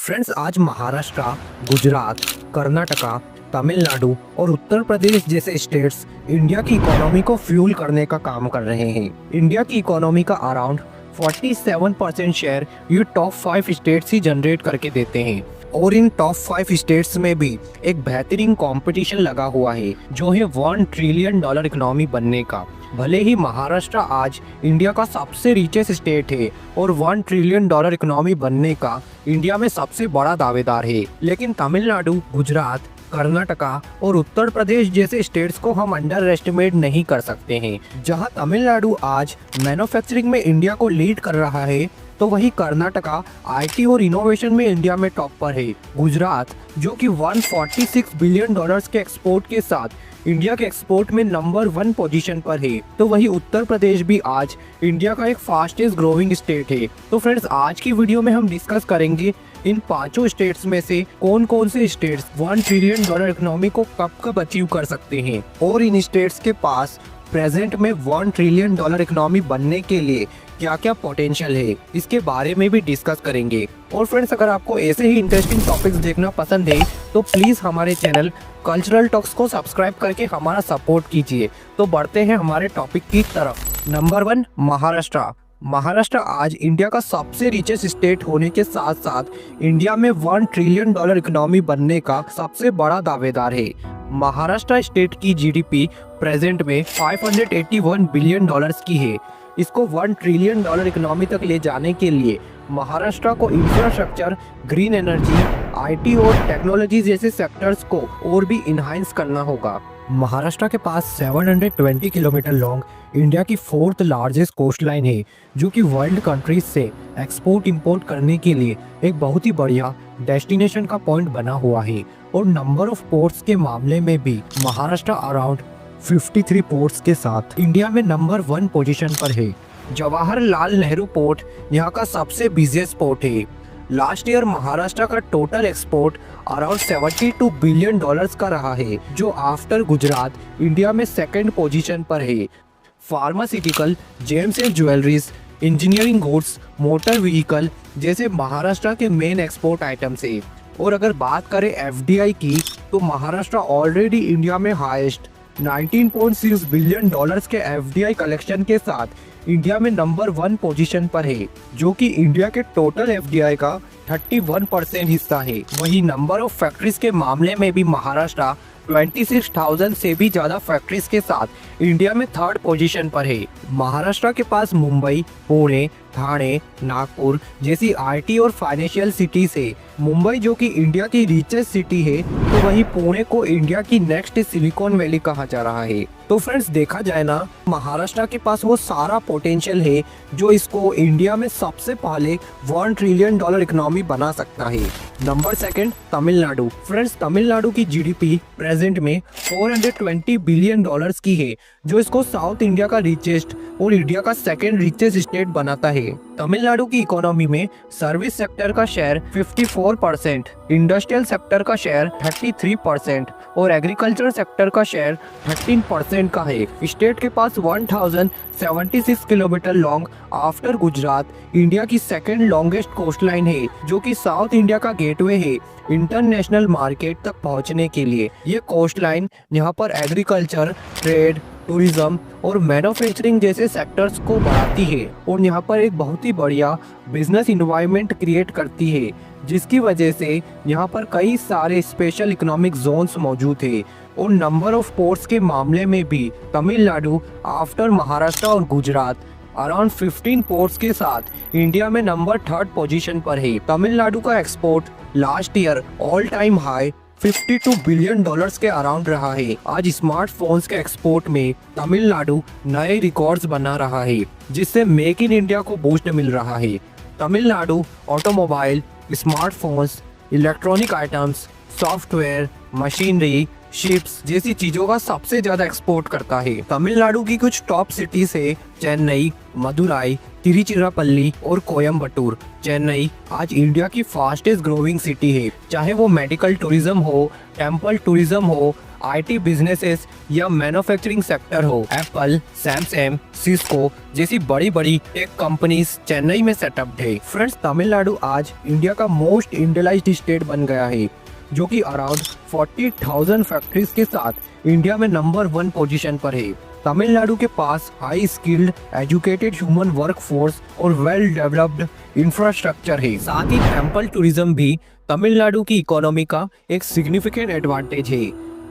Friends, आज महाराष्ट्र, गुजरात, कर्नाटका, तमिलनाडु और उत्तर प्रदेश जैसे स्टेट्स इंडिया की इकोनॉमी को फ्यूल करने का काम कर रहे हैं। इंडिया की इकोनॉमी का अराउंड 47% शेयर ये टॉप 5 स्टेट्स ही जनरेट करके देते हैं और इन टॉप 5 स्टेट्स में भी एक बेहतरीन कंपटीशन लगा हुआ है जो है $1 ट्रिलियन इकोनॉमी बनने का। भले ही महाराष्ट्र आज इंडिया का सबसे रिचेस्ट स्टेट है और $1 ट्रिलियन इकोनॉमी बनने का इंडिया में सबसे बड़ा दावेदार है, लेकिन तमिलनाडु, गुजरात, कर्नाटका और उत्तर प्रदेश जैसे स्टेट्स को हम अंडर एस्टिमेट नहीं कर सकते हैं। जहां तमिलनाडु आज मैन्युफैक्चरिंग में इंडिया को लीड कर रहा है, तो वही कर्नाटका आईटी और इनोवेशन में इंडिया में टॉप पर है। गुजरात जो कि $146 बिलियन के एक्सपोर्ट के साथ इंडिया के एक्सपोर्ट में नंबर 1 पोजीशन पर है, तो वही उत्तर प्रदेश भी आज इंडिया का एक फास्टेस्ट ग्रोइंग स्टेट है। तो फ्रेंड्स, आज की वीडियो में हम डिस्कस करेंगे इन 5 स्टेट्स में से कौन कौन से स्टेट्स $1 ट्रिलियन इकोनॉमी को कब कब अचीव कर सकते हैं और इन स्टेट्स के पास प्रेजेंट में $1 ट्रिलियन इकोनॉमी बनने के लिए क्या क्या पोटेंशियल है, इसके बारे में भी डिस्कस करेंगे। और फ्रेंड्स, अगर आपको ऐसे ही इंटरेस्टिंग टॉपिक्स देखना पसंद है तो प्लीज हमारे चैनल कल्चरल टॉक्स को सब्सक्राइब करके हमारा सपोर्ट कीजिए। तो बढ़ते हैं हमारे टॉपिक की तरफ। नंबर 1, महाराष्ट्र। महाराष्ट्र आज इंडिया का सबसे रिचेस्ट स्टेट होने के साथ साथ इंडिया में $1 ट्रिलियन इकोनॉमी बनने का सबसे बड़ा दावेदार है। महाराष्ट्र स्टेट की जीडीपी प्रेजेंट में $581 बिलियन की है। इसको $1 ट्रिलियन इकोनॉमी तक ले जाने के लिए महाराष्ट्र को इंफ्रास्ट्रक्चर, ग्रीन एनर्जी, आईटी और टेक्नोलॉजी जैसे सेक्टर्स को और भी इनहांस करना होगा। महाराष्ट्र के पास 720 किलोमीटर लॉन्ग इंडिया की 4th लार्जेस्ट कोस्ट लाइन है, जो कि वर्ल्ड कंट्रीज से एक्सपोर्ट इंपोर्ट करने के लिए एक बहुत ही बढ़िया डेस्टिनेशन का पॉइंट बना हुआ है। और नंबर ऑफ पोर्ट्स के मामले में भी महाराष्ट्र अराउंड 53 पोर्ट्स के साथ इंडिया में नंबर 1 पोजीशन पर है। जवाहरलाल नेहरू पोर्ट यहाँ का सबसे बिजिएस्ट पोर्ट है। लास्ट ईयर महाराष्ट्र का टोटल एक्सपोर्ट अराउंड $72 बिलियन का रहा है, जो आफ्टर गुजरात इंडिया में 2nd पोजीशन पर है। Pharmaceutical, James and jewelleries, engineering goods, motor vehicle जैसे महाराष्ट्र के मेन एक्सपोर्ट आइटम्स है। और अगर बात करें एफडीआई की, तो महाराष्ट्र ऑलरेडी इंडिया में हाईएस्ट $19.6 बिलियन के एफडीआई कलेक्शन के साथ इंडिया में नंबर 1 पोजीशन पर है, जो कि इंडिया के टोटल एफडीआई का 31% हिस्सा है। वही नंबर ऑफ फैक्ट्रीज के मामले में भी महाराष्ट्र 26,000 से भी ज्यादा फैक्ट्रीज के साथ इंडिया में 3rd पोजीशन पर है। महाराष्ट्र के पास मुंबई, पुणे, ठाणे, नागपुर जैसी आईटी और फाइनेंशियल सिटीज है। मुंबई जो कि इंडिया की रिचेस्ट सिटी है, तो वही पुणे को इंडिया की नेक्स्ट सिलिकॉन वैली कहा जा रहा है। तो फ्रेंड्स, देखा जाए ना, महाराष्ट्र के पास वो सारा पोटेंशियल है जो इसको इंडिया में सबसे पहले $1 ट्रिलियन इकोनॉमी बना सकता है। नंबर 2, तमिलनाडु। फ्रेंड्स, तमिलनाडु की जीडीपी प्रेजेंट में $420 बिलियन की है, जो इसको साउथ इंडिया का रिचेस्ट और इंडिया का 2nd रिचेस्ट स्टेट बनाता है। तमिलनाडु की इकोनॉमी में सर्विस सेक्टर का शेयर 54%, इंडस्ट्रियल सेक्टर का शेयर 33% और एग्रीकल्चर सेक्टर का शेयर 13% का है। स्टेट के पास 1076 kilometre long after Gujarat India की 2nd लॉन्गेस्ट कोस्ट लाइन है, जो कि साउथ इंडिया का गेटवे है इंटरनेशनल मार्केट तक पहुंचने के लिए। ये कोस्ट लाइन यहाँ पर एग्रीकल्चर, ट्रेड, टूरिज्म और मैन्युफैक्चरिंग जैसे सेक्टर्स को बढ़ाती है और यहाँ पर एक बहुत ही बढ़िया बिजनेस इन्वायरमेंट क्रिएट करती है, जिसकी वजह से यहाँ पर कई सारे स्पेशल इकोनॉमिक जोन्स मौजूद है। और नंबर ऑफ पोर्ट्स के मामले में भी तमिलनाडु आफ्टर महाराष्ट्र और गुजरात अराउंड 15 पोर्ट्स के साथ इंडिया में नंबर 3rd पोजीशन पर है। तमिलनाडु का export last year all time high $52 billion के अराउंड रहा है। आज स्मार्टफोन्स के एक्सपोर्ट में तमिलनाडु नए रिकॉर्ड्स बना रहा है, जिससे मेक इन इंडिया को बूस्ट मिल रहा है। Tamil Nadu automobile, smartphones, electronic items, software, machinery, ships जैसी चीजों का सबसे ज्यादा एक्सपोर्ट करता है। तमिलनाडु की कुछ टॉप सिटीज है चेन्नई, मदुराई, तिरुचिरापल्ली और कोयम्बटूर। चेन्नई आज इंडिया की फास्टेस्ट ग्रोइंग सिटी है, चाहे वो मेडिकल टूरिज्म हो, टेम्पल टूरिज्म हो, आईटी बिजनेसेस या मैन्युफैक्चरिंग सेक्टर हो, एप्पल, सैमसंग, सिस्को जैसी बड़ी बड़ी टेक कंपनीज चेन्नई में सेटअप है। फ्रेंड्स, तमिलनाडु आज इंडिया का मोस्ट इंडस्ट्रियलाइज्ड स्टेट बन गया है, जो कि अराउंड 40,000 फैक्ट्रीज के साथ इंडिया में नंबर 1 पोजीशन पर है। तमिलनाडु के पास high skilled, educated human work force और वेल डेवलप्ड इंफ्रास्ट्रक्चर है। साथ ही टेम्पल टूरिज्म भी तमिलनाडु की इकोनॉमी का एक सिग्निफिकेंट एडवांटेज है।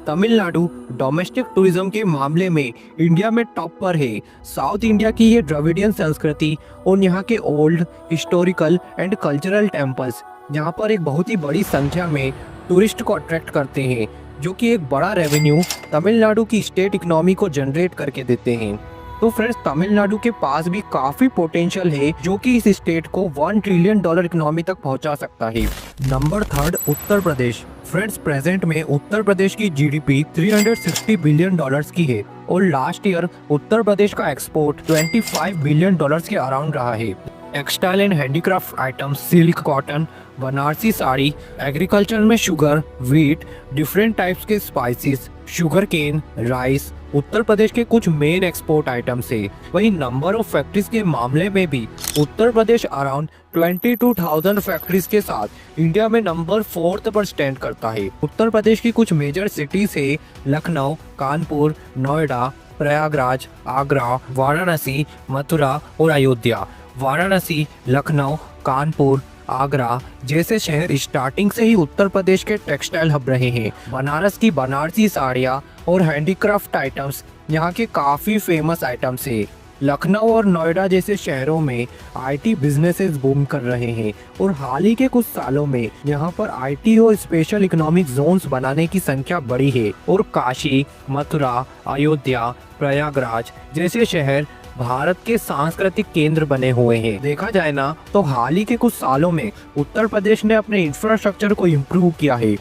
तमिलनाडु डोमेस्टिक टूरिज्म के मामले में इंडिया में टॉप पर है। साउथ इंडिया की ये द्रविडियन संस्कृति और यहाँ के old historical and cultural temples यहाँ पर एक बहुत ही बड़ी संख्या में टूरिस्ट को अट्रैक्ट करते हैं, जो कि एक बड़ा रेवेन्यू तमिलनाडु की स्टेट इकोनॉमी को जनरेट करके देते हैं। तो फ्रेंड्स, तमिलनाडु के पास भी काफी पोटेंशियल है, जो कि इस स्टेट को $1 ट्रिलियन इकोनॉमी तक पहुंचा सकता है। Number 3, Uttar Pradesh. Friends, present में उत्तर प्रदेश की जीडीपी $360 बिलियन की है और लास्ट ईयर उत्तर प्रदेश का एक्सपोर्ट $25 बिलियन के अराउंड रहा है। Textile and handicraft items, silk, cotton, Banarasi sari, agriculture में शुगर, व्हीट, डिफरेंट टाइप्स के spices, sugar cane, rice Uttar Pradesh के कुछ मेन एक्सपोर्ट आइटम्स है। वहीं नंबर ऑफ फैक्ट्रीज के मामले में भी उत्तर प्रदेश अराउंड 22,000 फैक्ट्रीज के साथ इंडिया में नंबर 4 पर स्टैंड करता है। उत्तर प्रदेश की कुछ मेजर सिटीज है लखनऊ, कानपुर, नोएडा, प्रयागराज, आगरा, वाराणसी, मथुरा और अयोध्या। वाराणसी, लखनऊ, कानपुर, आगरा जैसे शहर स्टार्टिंग से ही उत्तर प्रदेश के टेक्सटाइल हब रहे हैं। बनारस की बनारसी साड़ियाँ और हैंडीक्राफ्ट आइटम्स यहाँ के काफ़ी फेमस आइटम्स है। लखनऊ और नोएडा जैसे शहरों में आईटी बिजनेसेस बूम कर रहे हैं और हाल ही के कुछ सालों में यहाँ पर आईटी और स्पेशल इकोनॉमिक जोन्स बनाने की संख्या बढ़ी है और काशी, मथुरा, अयोध्या, प्रयागराज जैसे शहर भारत के सांस्कृतिक केंद्र बने हुए हैं। देखा जाए ना तो हाल ही के कुछ सालों में उत्तर प्रदेश ने अपने इंफ्रास्ट्रक्चर को इम्प्रूव किया है।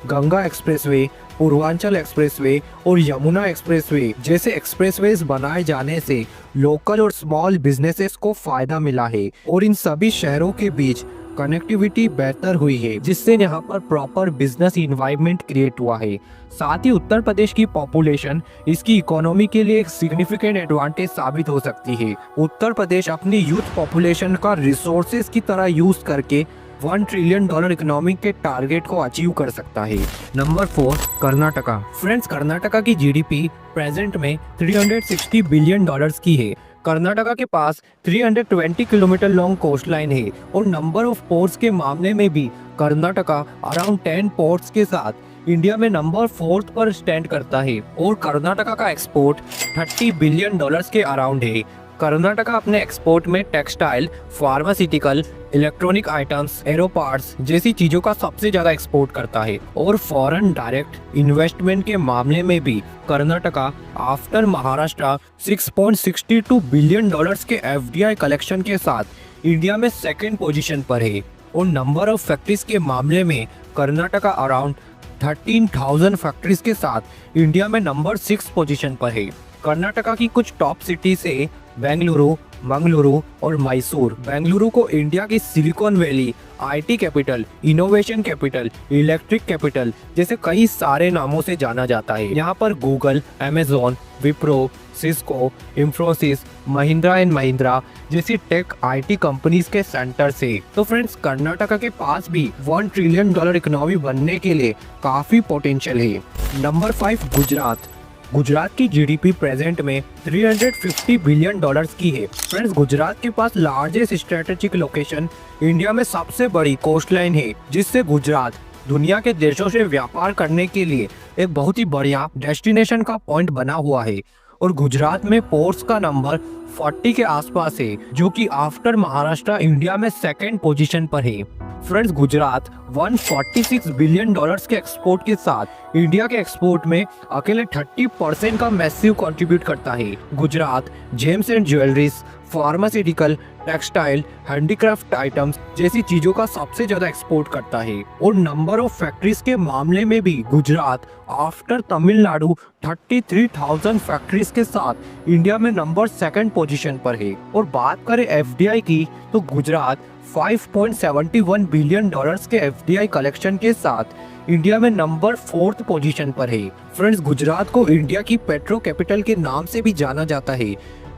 गंगा एक्सप्रेसवे, पूर्वांचल एक्सप्रेसवे और यमुना एक्सप्रेसवे जैसे एक्सप्रेसवेज बनाए जाने से लोकल और स्मॉल बिजनेसेस को फायदा मिला है और इन सभी शहरों के बीच कनेक्टिविटी बेहतर हुई है, जिससे यहाँ पर प्रॉपर बिजनेस इन्वायरमेंट क्रिएट हुआ है। साथ ही उत्तर प्रदेश की पॉपुलेशन इसकी इकोनॉमी के लिए एक सिग्निफिकेंट एडवांटेज साबित हो सकती है। उत्तर प्रदेश अपनी यूथ पॉपुलेशन का रिसोर्सेज की तरह यूज करके $1 ट्रिलियन इकोनॉमी के टारगेट को अचीव कर सकता है। नंबर 4, कर्नाटका। फ्रेंड्स, कर्नाटका की जीडीपी प्रेजेंट में $360 बिलियन की है। कर्नाटका के पास 320 किलोमीटर लॉन्ग कोस्ट लाइन है और नंबर ऑफ पोर्ट्स के मामले में भी कर्नाटका अराउंड 10 पोर्ट्स के साथ इंडिया में नंबर 4 पर स्टैंड करता है और कर्नाटका का एक्सपोर्ट $30 बिलियन के अराउंड है। कर्नाटका अपने एक्सपोर्ट में textile, pharmaceutical, electronic items, arrow parts जैसी चीजों का सबसे ज्यादा एक्सपोर्ट करता है और फॉरेन डायरेक्ट इन्वेस्टमेंट के मामले में भी कर्नाटका आफ्टर महाराष्ट्र $6.62 बिलियन के एफडीआई कलेक्शन के साथ इंडिया में सेकेंड पोजीशन पर है और नंबर ऑफ फैक्ट्रीज के मामले में कर्नाटका अराउंड 13,000 फैक्ट्रीज के साथ इंडिया में नंबर 6 पोजीशन पर है। कर्नाटका की कुछ टॉप सिटीज है बेंगलुरु, मंगलुरु और मैसूर। बेंगलुरु को इंडिया की silicon valley, IT capital, innovation capital, electric capital जैसे कई सारे नामों से जाना जाता है। यहाँ पर Google, Amazon, Wipro, Cisco, Infosys, Mahindra and Mahindra जैसी टेक आईटी कंपनीज के सेंटर्स है। तो फ्रेंड्स, कर्नाटका के पास भी $1 ट्रिलियन इकोनॉमी बनने के लिए काफी पोटेंशियल है। नंबर 5, गुजरात। गुजरात की जीडीपी प्रेजेंट में $350 बिलियन की है। फ्रेंड्स, गुजरात के पास लार्जेस्ट स्ट्रेटेजिक लोकेशन इंडिया में सबसे बड़ी कोस्ट लाइन है, जिससे गुजरात दुनिया के देशों से व्यापार करने के लिए एक बहुत ही बढ़िया डेस्टिनेशन का पॉइंट बना हुआ है और गुजरात में पोर्ट्स का नंबर 40 के आसपास है, जो कि आफ्टर महाराष्ट्र इंडिया में सेकेंड पोजीशन पर है। फ्रेंड्स, गुजरात $146 बिलियन के एक्सपोर्ट के साथ इंडिया के एक्सपोर्ट में अकेले 30% का मैसिव कंट्रीब्यूट करता है। Gujarat James and jewelleries, pharmaceutical, textile, handicraft items जैसी चीजों का सबसे ज्यादा एक्सपोर्ट करता है और नंबर ऑफ फैक्ट्रीज के मामले में भी गुजरात आफ्टर तमिलनाडु 33,000 फैक्ट्रीज के साथ इंडिया में नंबर 2nd पोजीशन पर है। और बात करें एफडीआई की तो गुजरात $5.71 बिलियन के FDI कलेक्शन के साथ इंडिया में नंबर 4th पोजीशन पर है। फ्रेंड्स, गुजरात को इंडिया की पेट्रो कैपिटल के नाम से भी जाना जाता है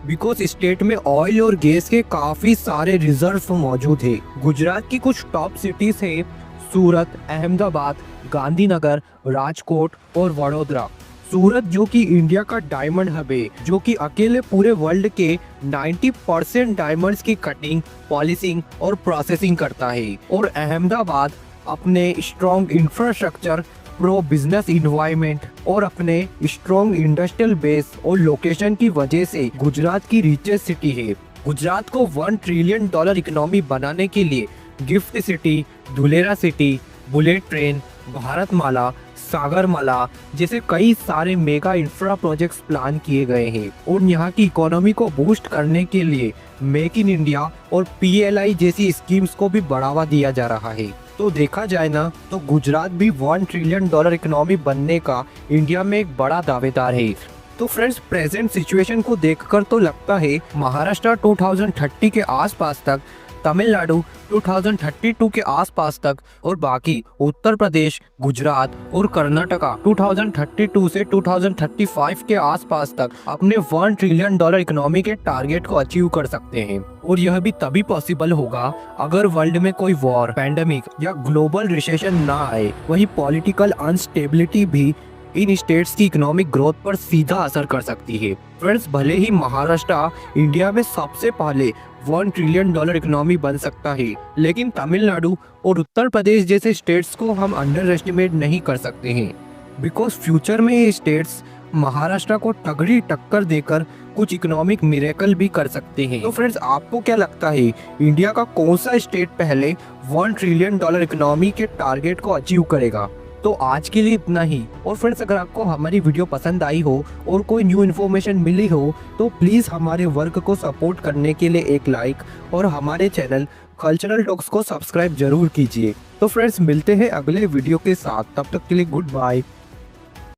बिकॉज स्टेट में ऑयल और गैस के काफी सारे रिजर्व मौजूद है। गुजरात की कुछ टॉप सिटीज है सूरत, अहमदाबाद, गांधीनगर, राजकोट और वडोदरा। सूरत जो कि इंडिया का डायमंड हब है, जो कि अकेले पूरे वर्ल्ड के 90% डायमंड्स की कटिंग, पॉलिशिंग और प्रोसेसिंग करता है। और अहमदाबाद अपने strong infrastructure, pro business environment और अपने स्ट्रॉन्ग इंडस्ट्रियल बेस और लोकेशन की वजह से गुजरात की रिचेस्ट सिटी है। गुजरात को $1 ट्रिलियन इकोनॉमी बनाने के लिए gift city, Dholera city, bullet train, Bharatmala, Sagarmala जैसे कई सारे मेगा इंफ्रा प्रोजेक्ट्स प्लान किए गए हैं। और यहाँ की इकोनॉमी को बूस्ट करने के लिए मेक इन इंडिया और PLI जैसी स्कीम्स को भी बढ़ावा दिया जा रहा है। तो देखा जाए ना तो गुजरात भी $1 ट्रिलियन इकोनॉमी बनने का इंडिया में एक बड़ा दावेदार है। तो फ्रेंड्स, प्रेजेंट सिचुएशन को देखकर तो लगता है महाराष्ट्र 2030 के आसपास तक, तमिलनाडु 2032 के आसपास तक और बाकी उत्तर प्रदेश, गुजरात और कर्नाटका 2032 से 2035 के आसपास तक अपने $1 ट्रिलियन इकोनॉमी के टारगेट को अचीव कर सकते हैं। और यह भी तभी पॉसिबल होगा अगर वर्ल्ड में कोई वॉर, पैंडेमिक या ग्लोबल रिसेशन ना आए। वही पॉलिटिकल अनस्टेबिलिटी भी इन स्टेट्स की इकोनॉमिक ग्रोथ पर सीधा असर कर सकती है। फ्रेंड्स, भले ही महाराष्ट्र इंडिया में सबसे पहले $1 ट्रिलियन इकोनॉमी बन सकता है, लेकिन तमिलनाडु और उत्तर प्रदेश जैसे स्टेट्स को हम अंडर एस्टिमेट नहीं कर सकते हैं बिकॉज फ्यूचर में ये स्टेट्स महाराष्ट्र को तगड़ी टक्कर देकर कुछ इकोनॉमिक मिरेकल भी कर सकते हैं। तो फ्रेंड्स, आपको क्या लगता है इंडिया का कौन सा स्टेट पहले $1 ट्रिलियन इकोनॉमी के टारगेट को अचीव करेगा? तो आज के लिए इतना ही। और फ्रेंड्स, अगर आपको हमारी वीडियो पसंद आई हो और कोई न्यू इन्फॉर्मेशन मिली हो तो प्लीज़ हमारे वर्क को सपोर्ट करने के लिए एक लाइक और हमारे चैनल कल्चरल टॉक्स को सब्सक्राइब जरूर कीजिए। तो फ्रेंड्स, मिलते हैं अगले वीडियो के साथ, तब तक के लिए गुड बाय।